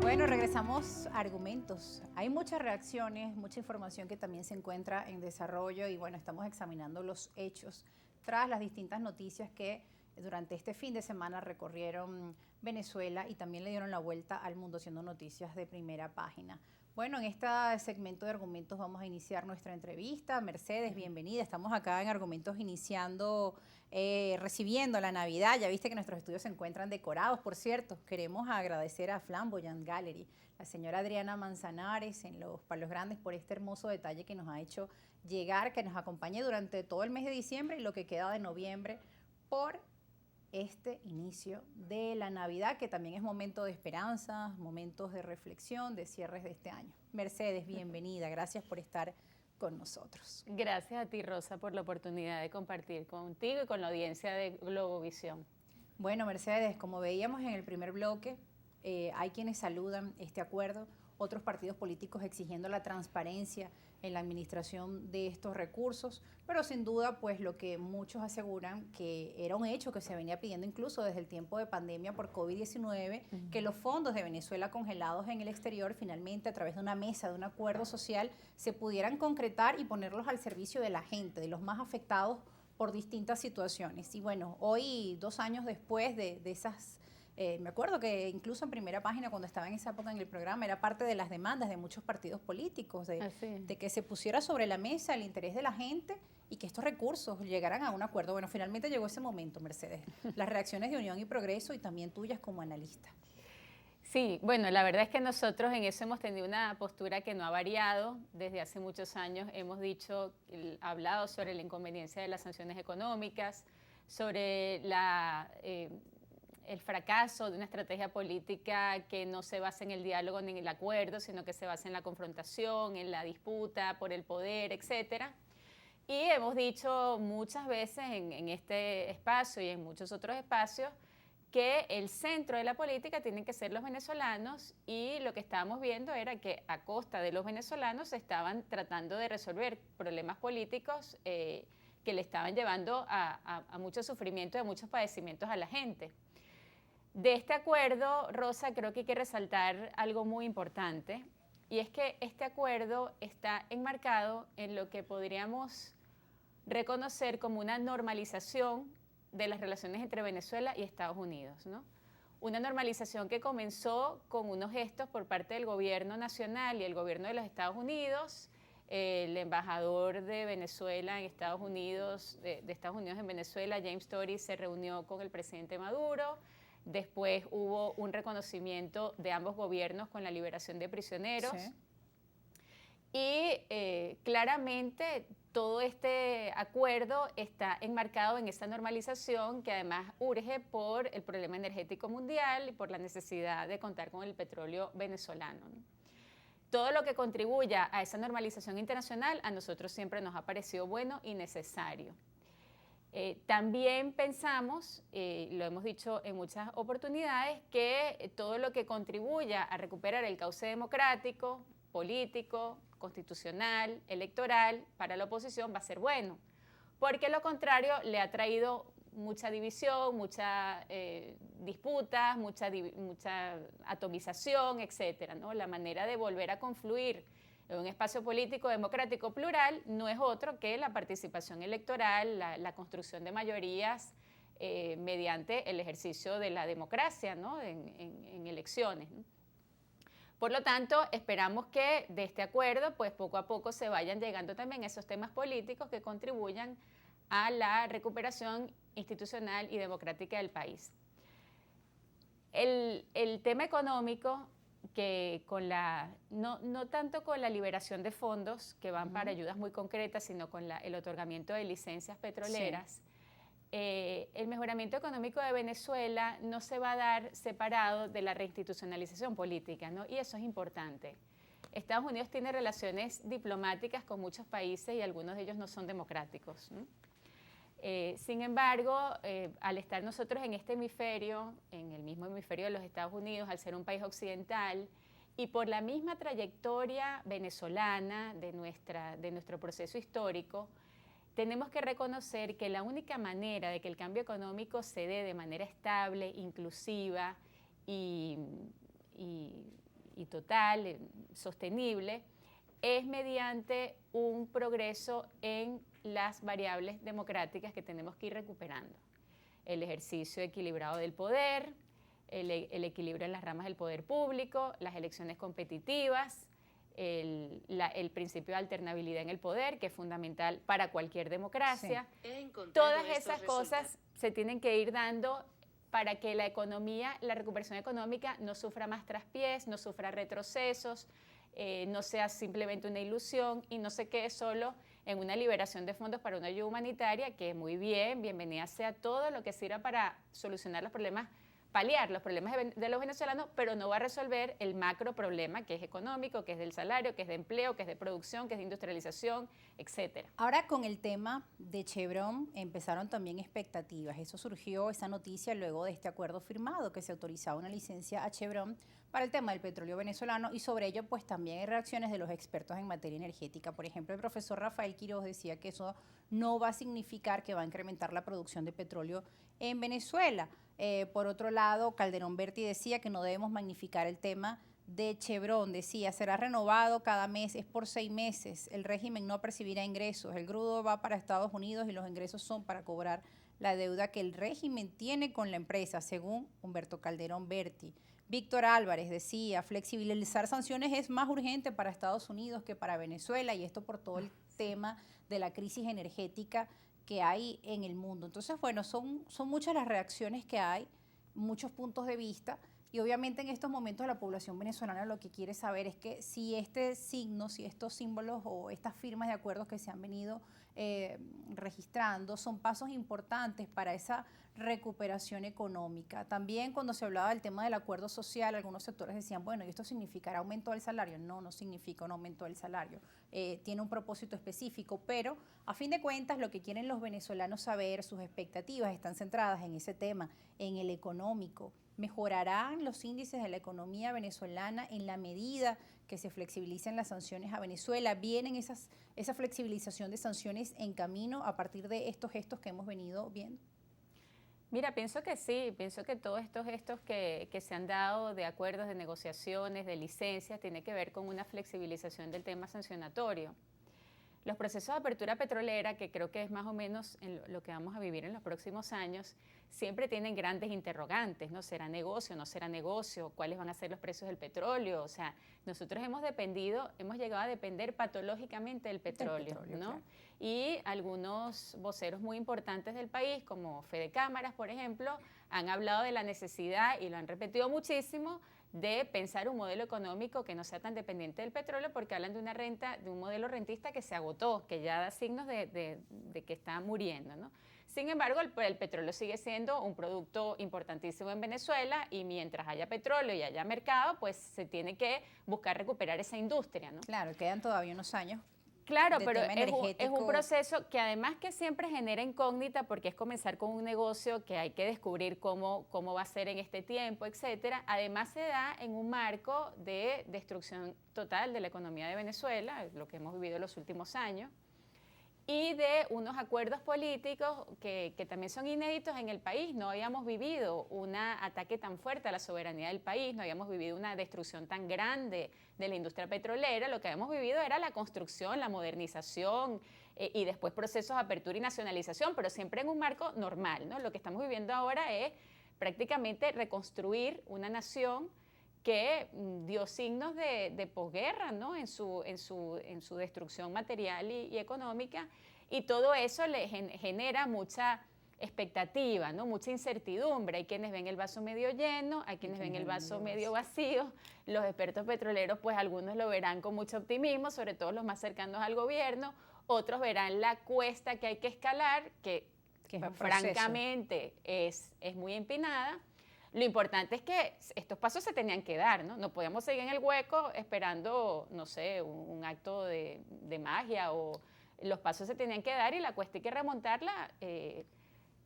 Bueno, regresamos a argumentos. Hay muchas reacciones, mucha información que también se encuentra en desarrollo y bueno, estamos examinando los hechos tras las distintas noticias que durante este fin de semana recorrieron Venezuela y también le dieron la vuelta al mundo siendo noticias de primera página. Bueno, en este segmento de argumentos vamos a iniciar nuestra entrevista. Mercedes, bienvenida. Estamos acá en Argumentos iniciando, recibiendo la Navidad. Ya viste que nuestros estudios se encuentran decorados. Por cierto, queremos agradecer a Flamboyant Gallery, la señora Adriana Manzanares en los Palos Grandes por este hermoso detalle que nos ha hecho llegar, que nos acompañe durante todo el mes de diciembre y lo que queda de noviembre por este inicio de la Navidad, que también es momento de esperanza, momentos de reflexión, de cierres de este año. Mercedes, bienvenida, gracias por estar con nosotros. Gracias a ti, Rosa, por la oportunidad de compartir contigo y con la audiencia de Globovisión. Bueno, Mercedes, como veíamos en el primer bloque, hay quienes saludan este acuerdo, otros partidos políticos exigiendo la transparencia en la administración de estos recursos, pero sin duda, pues lo que muchos aseguran que era un hecho que se venía pidiendo incluso desde el tiempo de pandemia por COVID-19, que los fondos de Venezuela congelados en el exterior finalmente a través de una mesa, de un acuerdo social, se pudieran concretar y ponerlos al servicio de la gente, de los más afectados por distintas situaciones. Y bueno, hoy, 2 años después de esas... me acuerdo que incluso en primera página, cuando estaba en esa época en el programa, era parte de las demandas de muchos partidos políticos, de que se pusiera sobre la mesa el interés de la gente y que estos recursos llegaran a un acuerdo. Bueno, finalmente llegó ese momento, Mercedes. Las reacciones de Unión y Progreso y también tuyas como analista. Sí, bueno, la verdad es que nosotros en eso hemos tenido una postura que no ha variado. Desde hace muchos años hemos hablado sobre la inconveniencia de las sanciones económicas, sobre el fracaso de una estrategia política que no se basa en el diálogo ni en el acuerdo, sino que se basa en la confrontación, en la disputa por el poder, etcétera. Y hemos dicho muchas veces en este espacio y en muchos otros espacios que el centro de la política tienen que ser los venezolanos, y lo que estábamos viendo era que a costa de los venezolanos se estaban tratando de resolver problemas políticos que le estaban llevando a mucho sufrimiento y a muchos padecimientos a la gente. De este acuerdo, Rosa, creo que hay que resaltar algo muy importante, y es que este acuerdo está enmarcado en lo que podríamos reconocer como una normalización de las relaciones entre Venezuela y Estados Unidos, ¿no? Una normalización que comenzó con unos gestos por parte del gobierno nacional y el gobierno de los Estados Unidos. El embajador de Venezuela en Estados Unidos, de Estados Unidos en Venezuela, James Tory, se reunió con el presidente Maduro. Después hubo un reconocimiento de ambos gobiernos con la liberación de prisioneros. Sí. Y claramente todo este acuerdo está enmarcado en esa normalización que además urge por el problema energético mundial y por la necesidad de contar con el petróleo venezolano, ¿no? Todo lo que contribuya a esa normalización internacional a nosotros siempre nos ha parecido bueno y necesario. También pensamos, lo hemos dicho en muchas oportunidades, que todo lo que contribuya a recuperar el cauce democrático, político, constitucional, electoral, para la oposición va a ser bueno, porque lo contrario le ha traído mucha división, muchas disputas, mucha atomización, etcétera, ¿no? La manera de volver a confluir en un espacio político democrático plural no es otro que la participación electoral, la construcción de mayorías mediante el ejercicio de la democracia, ¿no? en elecciones, ¿no? Por lo tanto, esperamos que de este acuerdo, pues poco a poco se vayan llegando también esos temas políticos que contribuyan a la recuperación institucional y democrática del país. El tema económico, que no tanto con la liberación de fondos que van para ayudas muy concretas, sino con el otorgamiento de licencias petroleras, sí. El mejoramiento económico de Venezuela no se va a dar separado de la reinstitucionalización política, ¿no? Y eso es importante. Estados Unidos tiene relaciones diplomáticas con muchos países y algunos de ellos no son democráticos, ¿no? Sin embargo, al estar nosotros en este hemisferio, en el mismo hemisferio de los Estados Unidos, al ser un país occidental, y por la misma trayectoria venezolana de nuestro proceso histórico, tenemos que reconocer que la única manera de que el cambio económico se dé de manera estable, inclusiva y total, sostenible, es mediante un progreso en las variables democráticas que tenemos que ir recuperando. El ejercicio equilibrado del poder, el equilibrio en las ramas del poder público, las elecciones competitivas, el principio de alternabilidad en el poder, que es fundamental para cualquier democracia. Sí. Todas esas cosas se tienen que ir dando para que la economía, la recuperación económica no sufra más traspiés, no sufra retrocesos, no sea simplemente una ilusión y no se quede solo en una liberación de fondos para una ayuda humanitaria, que muy bien, bienvenida sea todo lo que sirva para solucionar los problemas, paliar los problemas de los venezolanos, pero no va a resolver el macro problema que es económico, que es del salario, que es de empleo, que es de producción, que es de industrialización, etcétera. Ahora con el tema de Chevron empezaron también expectativas. Eso surgió, esa noticia, luego de este acuerdo firmado que se autorizaba una licencia a Chevron para el tema del petróleo venezolano, y sobre ello pues también hay reacciones de los expertos en materia energética. Por ejemplo, el profesor Rafael Quiroz decía que eso no va a significar que va a incrementar la producción de petróleo en Venezuela. Por otro lado, Calderón Berti decía que no debemos magnificar el tema de Chevron. Decía, será renovado cada mes, es por 6 meses, el régimen no percibirá ingresos, el crudo va para Estados Unidos y los ingresos son para cobrar la deuda que el régimen tiene con la empresa, según Humberto Calderón Berti. Víctor Álvarez decía, flexibilizar sanciones es más urgente para Estados Unidos que para Venezuela, y esto por todo el tema de la crisis energética que hay en el mundo. Entonces, bueno, son muchas las reacciones que hay, muchos puntos de vista, y obviamente en estos momentos la población venezolana lo que quiere saber es que si este signo, si estos símbolos o estas firmas de acuerdos que se han venido registrando son pasos importantes para esa recuperación económica. También cuando se hablaba del tema del acuerdo social, algunos sectores decían, bueno, ¿y esto significará aumento del salario? No, no significa un aumento del salario. Tiene un propósito específico, pero a fin de cuentas lo que quieren los venezolanos saber, sus expectativas están centradas en ese tema, en el económico. ¿Mejorarán los índices de la economía venezolana en la medida que se flexibilicen las sanciones a Venezuela? ¿Vienen esa flexibilización de sanciones en camino a partir de estos gestos que hemos venido viendo? Mira, pienso que sí, pienso que todos estos gestos que se han dado de acuerdos, de negociaciones, de licencias, tiene que ver con una flexibilización del tema sancionatorio. Los procesos de apertura petrolera, que creo que es más o menos lo que vamos a vivir en los próximos años, siempre tienen grandes interrogantes, ¿no? ¿Será negocio, no será negocio? ¿Cuáles van a ser los precios del petróleo? O sea, nosotros hemos llegado a depender patológicamente del petróleo, ¿no? Claro. Y algunos voceros muy importantes del país, como Fede Cámaras, por ejemplo, han hablado de la necesidad, y lo han repetido muchísimo, de pensar un modelo económico que no sea tan dependiente del petróleo, porque hablan de una renta, de un modelo rentista que se agotó, que ya da signos de que está muriendo, ¿no? Sin embargo, el petróleo sigue siendo un producto importantísimo en Venezuela, y mientras haya petróleo y haya mercado, pues se tiene que buscar recuperar esa industria, ¿no? Claro, quedan todavía unos años. Claro, pero es un proceso que además que siempre genera incógnita, porque es comenzar con un negocio que hay que descubrir cómo va a ser en este tiempo, etcétera. Además se da en un marco de destrucción total de la economía de Venezuela, lo que hemos vivido en los últimos años, y de unos acuerdos políticos que también son inéditos en el país. No habíamos vivido un ataque tan fuerte a la soberanía del país, no habíamos vivido una destrucción tan grande de la industria petrolera. Lo que habíamos vivido era la construcción, la modernización y después procesos de apertura y nacionalización, pero siempre en un marco normal, ¿no? Lo que estamos viviendo ahora es prácticamente reconstruir una nación que dio signos de posguerra, ¿no? en su destrucción material y económica, y todo eso le genera mucha expectativa, ¿no? Mucha incertidumbre. Hay quienes ven el vaso medio lleno, hay quienes ven el vaso medio vacío. Los expertos petroleros, pues algunos lo verán con mucho optimismo, sobre todo los más cercanos al gobierno, otros verán la cuesta que hay que escalar, que francamente es muy empinada. Lo importante es que estos pasos se tenían que dar, ¿no? No podíamos seguir en el hueco esperando, no sé, un acto de magia, o los pasos se tenían que dar y la cuesta hay que remontarla,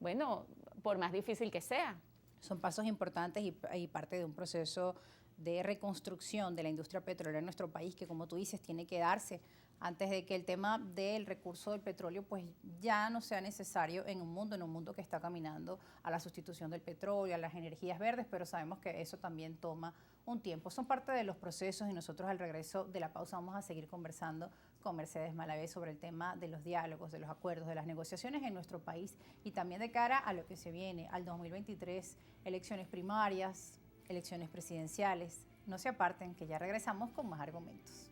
bueno, por más difícil que sea. Son pasos importantes y parte de un proceso de reconstrucción de la industria petrolera en nuestro país que, como tú dices, tiene que darse antes de que el tema del recurso del petróleo pues ya no sea necesario en un mundo que está caminando a la sustitución del petróleo, a las energías verdes, pero sabemos que eso también toma un tiempo. Son parte de los procesos y nosotros al regreso de la pausa vamos a seguir conversando con Mercedes Malavé sobre el tema de los diálogos, de los acuerdos, de las negociaciones en nuestro país y también de cara a lo que se viene, al 2023, elecciones primarias, elecciones presidenciales. No se aparten, que ya regresamos con más argumentos.